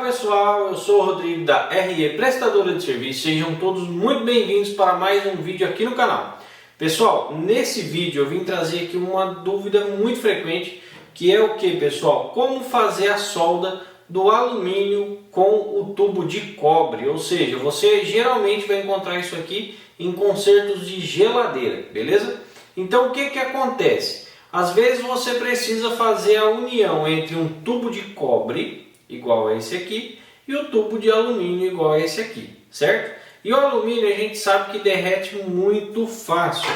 pessoal, eu sou o Rodrigo da RE Prestadora de Serviços, sejam todos muito bem-vindos para mais um vídeo aqui no canal. Pessoal, nesse vídeo eu vim trazer aqui uma dúvida muito frequente, que é o que, pessoal? Como fazer a solda do alumínio com o tubo de cobre, ou seja, você geralmente vai encontrar isso aqui em consertos de geladeira, beleza? Então o que acontece? Às vezes você precisa fazer a união entre um tubo de cobre igual a esse aqui e o tubo de alumínio igual a esse aqui, certo? E o alumínio a gente sabe que derrete muito fácil,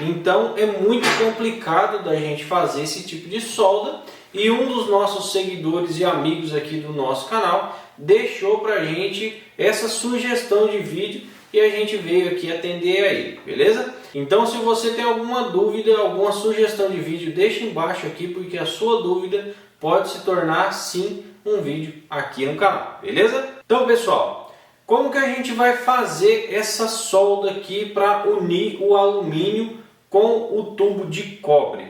então é muito complicado da gente fazer esse tipo de solda, e um dos nossos seguidores e amigos aqui do nosso canal deixou pra gente essa sugestão de vídeo e a gente veio aqui atender aí, beleza? Então se você tem alguma dúvida, alguma sugestão de vídeo, deixa embaixo aqui, porque a sua dúvida pode se tornar sim um vídeo aqui no canal, beleza? Então pessoal, como que a gente vai fazer essa solda aqui para unir o alumínio com o tubo de cobre?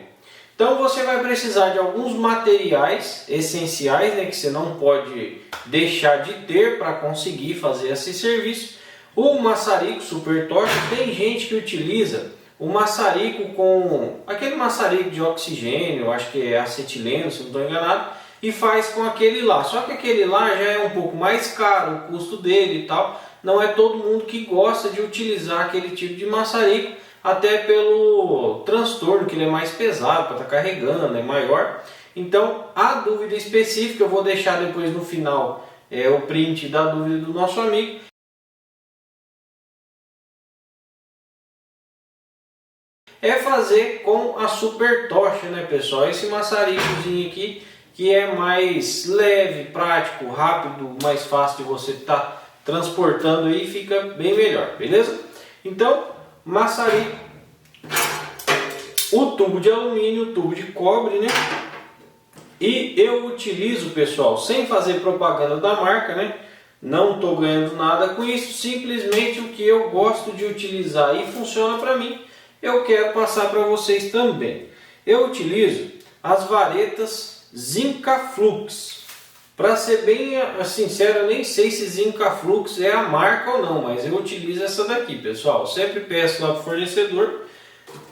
Então você vai precisar de alguns materiais essenciais, né, que você não pode deixar de ter para conseguir fazer esse serviço. O maçarico super torque, tem gente que utiliza o maçarico com aquele maçarico de oxigênio, acho que é acetileno, se não estou enganado, e faz com aquele lá. Só que aquele lá já é um pouco mais caro, o custo dele e tal. Não é todo mundo que gosta de utilizar aquele tipo de maçarico, até pelo transtorno, que ele é mais pesado para estar carregando, é maior. Então a dúvida específica, eu vou deixar depois no final o print da dúvida do nosso amigo. É fazer com a super tocha, né pessoal? Esse maçaricozinho aqui, que é mais leve, prático, rápido, mais fácil de você estar transportando aí, fica bem melhor, beleza? Então, maçarico, o tubo de alumínio, o tubo de cobre, né? E eu utilizo, pessoal, sem fazer propaganda da marca, né? Não estou ganhando nada com isso, simplesmente o que eu gosto de utilizar e funciona para mim, eu quero passar para vocês também. Eu utilizo as varetas Zincaflux. Para ser bem sincero, eu nem sei se Zincaflux é a marca ou não, mas eu utilizo essa daqui, pessoal. Eu sempre peço lá para o fornecedor,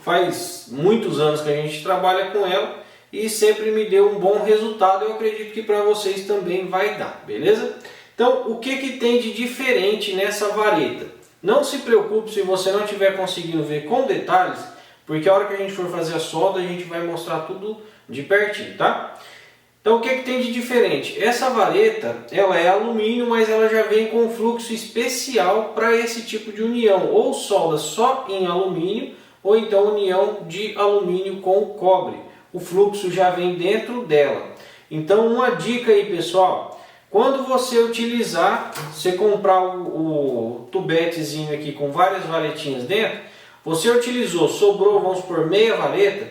faz muitos anos que a gente trabalha com ela e sempre me deu um bom resultado. Eu acredito que para vocês também vai dar, beleza? Então, o que tem de diferente nessa vareta? Não se preocupe se você não estiver conseguindo ver com detalhes, porque a hora que a gente for fazer a solda, a gente vai mostrar tudo de pertinho, tá? Então o que tem de diferente? Essa vareta, ela é alumínio, mas ela já vem com um fluxo especial para esse tipo de união. Ou solda só em alumínio, ou então união de alumínio com cobre. O fluxo já vem dentro dela. Então uma dica aí, pessoal. Quando você utilizar, você comprar o tubetezinho aqui com várias varetinhas dentro, você utilizou, sobrou, vamos supor, meia vareta,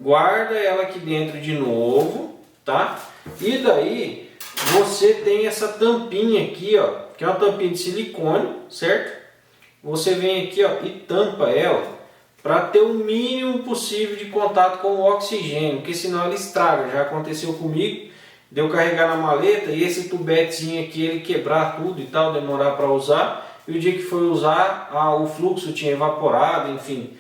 guarda ela aqui dentro de novo, tá? E daí você tem essa tampinha aqui, ó, que é uma tampinha de silicone, certo? Você vem aqui, ó, e tampa ela para ter o mínimo possível de contato com o oxigênio, porque senão ela estraga. Já aconteceu comigo. De eu carregar na maleta e esse tubetezinho aqui ele quebrar tudo e tal, demorar para usar, e o dia que foi usar o fluxo tinha evaporado, enfim,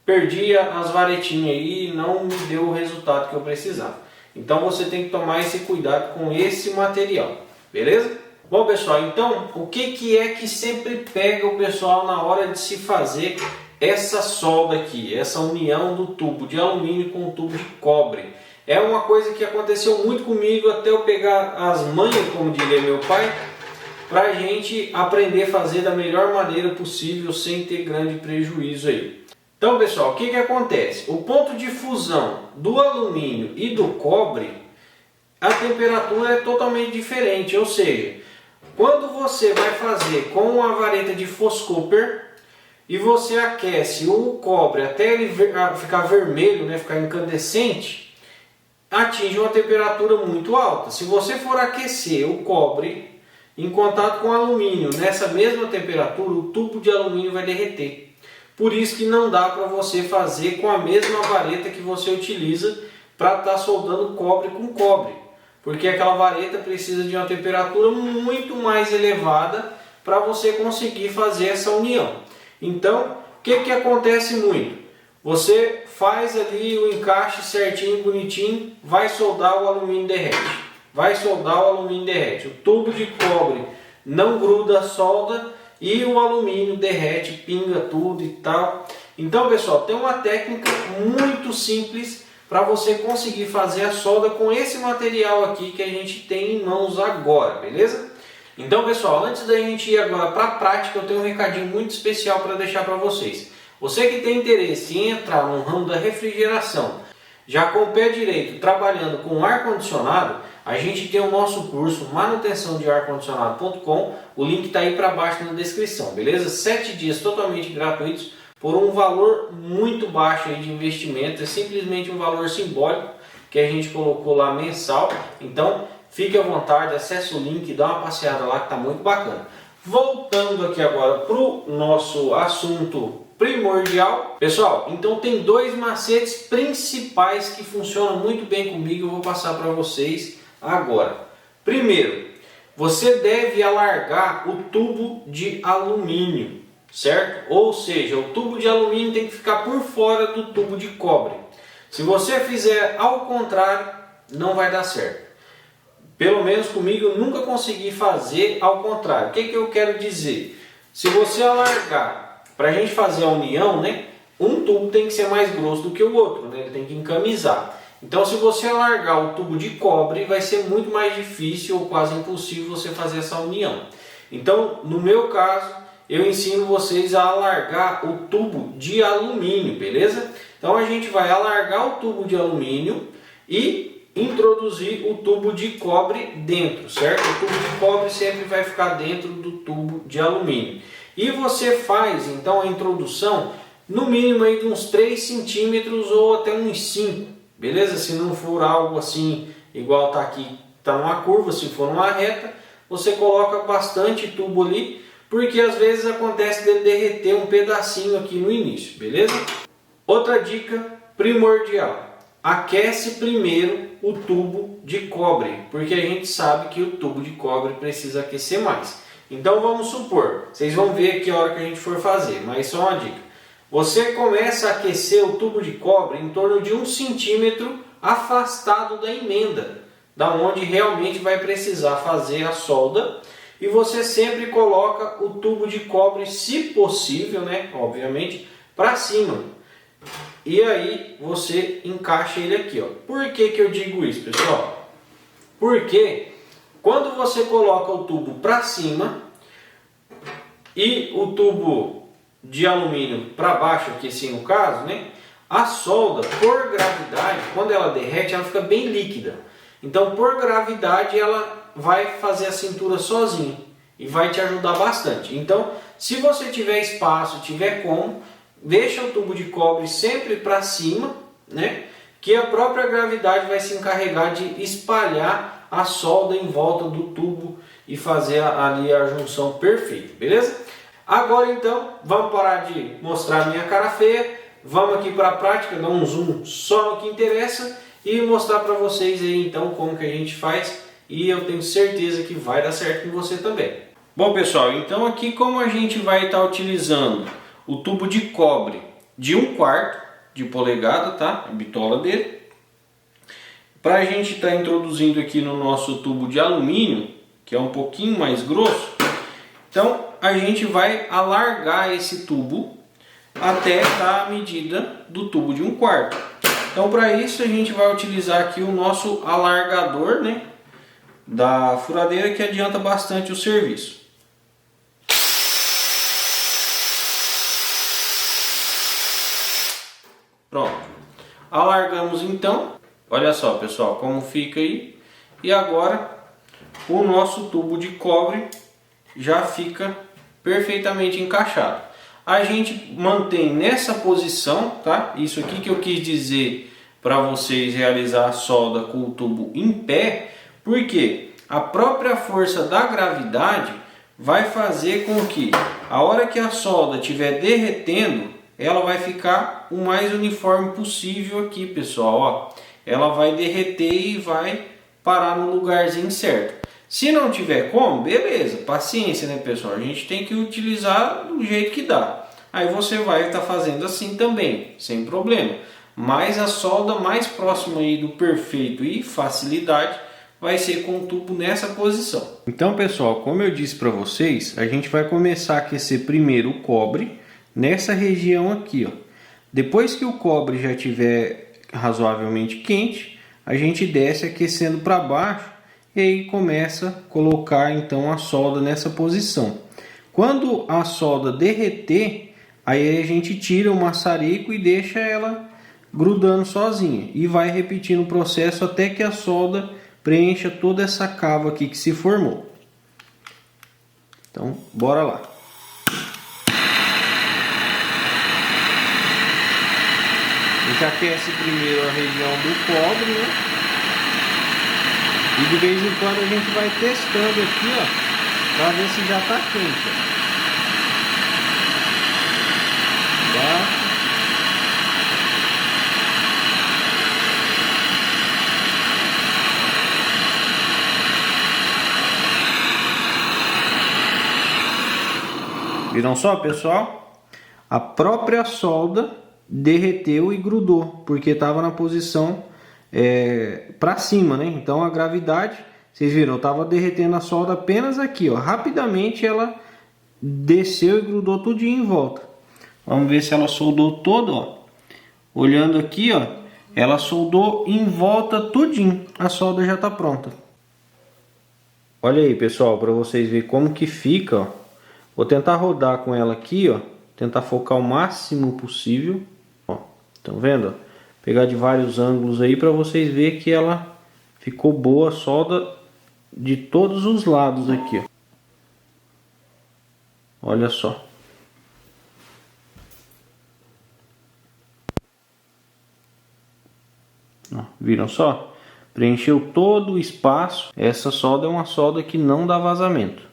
perdi as varetinhas aí e não me deu o resultado que eu precisava. Então você tem que tomar esse cuidado com esse material, beleza? Bom pessoal, então o que é que sempre pega o pessoal na hora de se fazer essa solda aqui, essa união do tubo de alumínio com o tubo de cobre? É uma coisa que aconteceu muito comigo até eu pegar as manhas, como diria meu pai, para a gente aprender a fazer da melhor maneira possível sem ter grande prejuízo aí. Então pessoal, o que acontece? O ponto de fusão do alumínio e do cobre, a temperatura é totalmente diferente, ou seja, quando você vai fazer com a vareta de Foscouper e você aquece o cobre até ele ficar vermelho, né, ficar incandescente, atinge uma temperatura muito alta. Se você for aquecer o cobre em contato com o alumínio nessa mesma temperatura, o tubo de alumínio vai derreter. Por isso que não dá para você fazer com a mesma vareta que você utiliza para estar soldando cobre com cobre. porque aquela vareta precisa de uma temperatura muito mais elevada para você conseguir fazer essa união. Então, o que acontece muito? Você faz ali o encaixe certinho, bonitinho, vai soldar, o alumínio derrete. Vai soldar, o alumínio derrete. O tubo de cobre não gruda a solda e o alumínio derrete, pinga tudo e tal. Então, pessoal, tem uma técnica muito simples para você conseguir fazer a solda com esse material aqui que a gente tem em mãos agora, beleza? Então, pessoal, antes da gente ir agora para a prática, eu tenho um recadinho muito especial para deixar para vocês. Você que tem interesse em entrar no ramo da refrigeração, já com o pé direito, trabalhando com ar-condicionado, a gente tem o nosso curso manutençãodearcondicionado.com, o link está aí para baixo na descrição, beleza? 7 dias totalmente gratuitos, por um valor muito baixo aí de investimento, é simplesmente um valor simbólico que a gente colocou lá mensal. Então fique à vontade, acesse o link e dá uma passeada lá que está muito bacana. Voltando aqui agora para o nosso assunto primordial, pessoal, então tem dois macetes principais que funcionam muito bem comigo, eu vou passar para vocês agora. Primeiro, você deve alargar o tubo de alumínio, certo? Ou seja, o tubo de alumínio tem que ficar por fora do tubo de cobre. Se você fizer ao contrário, não vai dar certo. Pelo menos comigo eu nunca consegui fazer ao contrário. O que eu quero dizer? Se você alargar, para a gente fazer a união, né, um tubo tem que ser mais grosso do que o outro, né? Ele tem que encamisar. Então, se você alargar o tubo de cobre, vai ser muito mais difícil ou quase impossível você fazer essa união. Então, no meu caso, eu ensino vocês a alargar o tubo de alumínio, beleza? Então, a gente vai alargar o tubo de alumínio e introduzir o tubo de cobre dentro, certo? O tubo de cobre sempre vai ficar dentro do tubo de alumínio. E você faz então a introdução no mínimo aí de uns 3 centímetros ou até uns 5, beleza? Se não for algo assim igual tá aqui, tá numa curva, se for numa reta, você coloca bastante tubo ali, porque às vezes acontece de derreter um pedacinho aqui no início, beleza? Outra dica primordial: aquece primeiro o tubo de cobre, porque a gente sabe que o tubo de cobre precisa aquecer mais. Então vamos supor, vocês vão ver aqui a hora que a gente for fazer, mas só uma dica. Você começa a aquecer o tubo de cobre em torno de 1 centímetro afastado da emenda, da onde realmente vai precisar fazer a solda. E você sempre coloca o tubo de cobre, se possível, né, obviamente, para cima. E aí você encaixa ele aqui, ó. Por que eu digo isso, pessoal? Porque quando você coloca o tubo para cima e o tubo de alumínio para baixo, aqui sim no caso, né, a solda, por gravidade, quando ela derrete, ela fica bem líquida. Então, por gravidade, ela vai fazer a cintura sozinha e vai te ajudar bastante. Então, se você tiver espaço, tiver como, deixa o tubo de cobre sempre para cima, né, que a própria gravidade vai se encarregar de espalhar a solda em volta do tubo e fazer ali a junção perfeita, beleza? Agora então, vamos parar de mostrar a minha cara feia, vamos aqui para a prática, dar um zoom só no que interessa e mostrar para vocês aí então como que a gente faz, e eu tenho certeza que vai dar certo com você também. Bom pessoal, então aqui como a gente vai estar utilizando o tubo de cobre de 1/4 de polegada, tá? A bitola dele. Para a gente estar introduzindo aqui no nosso tubo de alumínio, que é um pouquinho mais grosso, então a gente vai alargar esse tubo até a medida do tubo de 1/4. Então para isso a gente vai utilizar aqui o nosso alargador, né, da furadeira, que adianta bastante o serviço. Pronto, alargamos então, olha só pessoal como fica aí, e agora o nosso tubo de cobre já fica perfeitamente encaixado. A gente mantém nessa posição, tá? Isso aqui que eu quis dizer para vocês realizar a solda com o tubo em pé, porque a própria força da gravidade vai fazer com que a hora que a solda estiver derretendo, ela vai ficar o mais uniforme possível aqui, pessoal, ó. Ela vai derreter e vai parar no lugarzinho certo. Se não tiver como, beleza, paciência, né, pessoal? A gente tem que utilizar do jeito que dá. Aí você vai estar fazendo assim também, sem problema. Mas a solda mais próxima aí do perfeito e facilidade vai ser com o tubo nessa posição. Então, pessoal, como eu disse para vocês, a gente vai começar a aquecer primeiro o cobre nessa região aqui, ó. Depois que o cobre já estiver razoavelmente quente, a gente desce aquecendo para baixo e aí começa a colocar então a solda nessa posição. Quando a solda derreter, aí a gente tira o maçarico e deixa ela grudando sozinha e vai repetindo o processo até que a solda preencha toda essa cava aqui que se formou. Então, bora lá. A gente aquece primeiro a região do cobre, né? E de vez em quando a gente vai testando aqui, ó, para ver se já está quente. Tá? Viram só, pessoal? A própria solda derreteu e grudou, porque estava na posição para cima, né? Então a gravidade, vocês viram, eu estava derretendo a solda apenas aqui, ó. Rapidamente ela desceu e grudou tudinho em volta. Vamos ver se ela soldou todo, ó. Olhando aqui, ó, ela soldou em volta tudinho. A solda já está pronta. Olha aí, pessoal, para vocês verem como que fica, ó. Vou tentar rodar com ela aqui, ó, tentar focar o máximo possível, ó. Estão vendo? Pegar de vários ângulos aí para vocês verem que ela ficou boa, solda de todos os lados aqui, ó. Olha só. Ó, viram só? Preencheu todo o espaço. Essa solda é uma solda que não dá vazamento.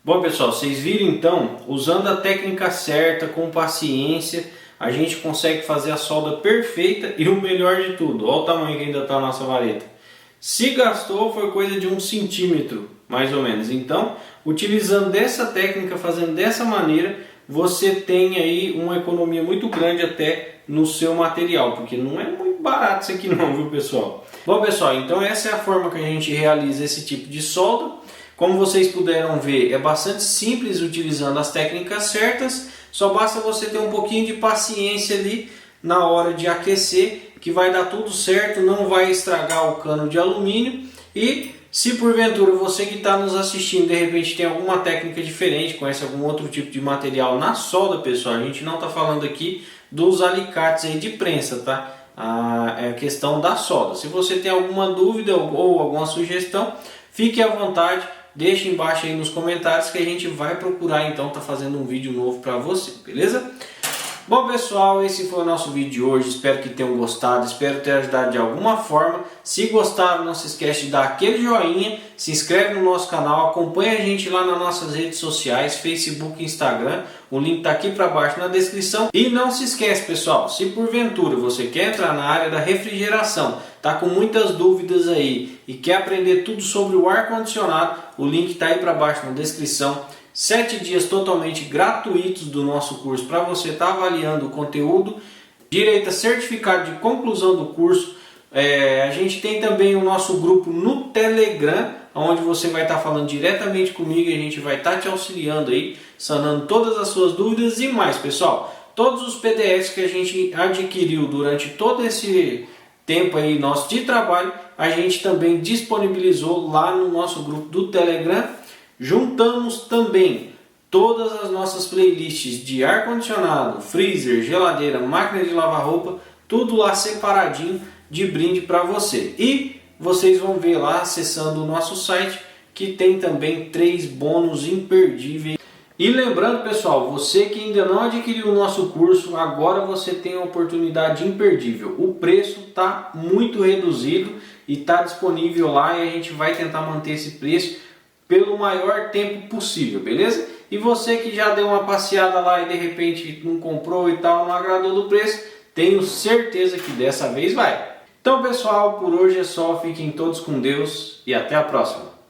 Bom, pessoal, vocês viram então, usando a técnica certa, com paciência, a gente consegue fazer a solda perfeita e o melhor de tudo, olha o tamanho que ainda está a nossa vareta. Se gastou, foi coisa de 1 centímetro, mais ou menos. Então, utilizando dessa técnica, fazendo dessa maneira, você tem aí uma economia muito grande até no seu material, porque não é muito barato isso aqui não, viu, pessoal? Bom, pessoal, então essa é a forma que a gente realiza esse tipo de solda. Como vocês puderam ver, é bastante simples utilizando as técnicas certas, só basta você ter um pouquinho de paciência ali na hora de aquecer, que vai dar tudo certo, não vai estragar o cano de alumínio. E se porventura você que está nos assistindo de repente tem alguma técnica diferente, conhece algum outro tipo de material na solda, pessoal, a gente não está falando aqui dos alicates aí de prensa, tá? É a questão da solda. Se você tem alguma dúvida ou alguma sugestão, fique à vontade. Deixe embaixo aí nos comentários que a gente vai procurar então tá fazendo um vídeo novo para você, beleza? Bom, pessoal, esse foi o nosso vídeo de hoje. Espero que tenham gostado, espero ter ajudado de alguma forma. Se gostaram, não se esquece de dar aquele joinha, se inscreve no nosso canal, acompanha a gente lá nas nossas redes sociais, Facebook e Instagram. O link está aqui para baixo na descrição. E não se esquece, pessoal, se porventura você quer entrar na área da refrigeração, tá com muitas dúvidas aí e quer aprender tudo sobre o ar-condicionado, o link está aí para baixo na descrição. 7 dias totalmente gratuitos do nosso curso para você estar avaliando o conteúdo, direito a certificado de conclusão do curso. A gente tem também o nosso grupo no Telegram, onde você vai estar falando diretamente comigo e a gente vai estar te auxiliando aí, sanando todas as suas dúvidas e mais, pessoal. Todos os PDFs que a gente adquiriu durante todo esse tempo aí nosso de trabalho, a gente também disponibilizou lá no nosso grupo do Telegram. Juntamos também todas as nossas playlists de ar-condicionado, freezer, geladeira, máquina de lavar roupa, tudo lá separadinho de brinde para você. E vocês vão ver lá acessando o nosso site que tem também 3 bônus imperdíveis. E lembrando, pessoal, você que ainda não adquiriu o nosso curso, agora você tem uma oportunidade imperdível. O preço está muito reduzido e está disponível lá e a gente vai tentar manter esse preço pelo maior tempo possível, beleza? E você que já deu uma passeada lá e de repente não comprou e tal, não agradou do preço, tenho certeza que dessa vez vai. Então pessoal, por hoje é só, fiquem todos com Deus e até a próxima.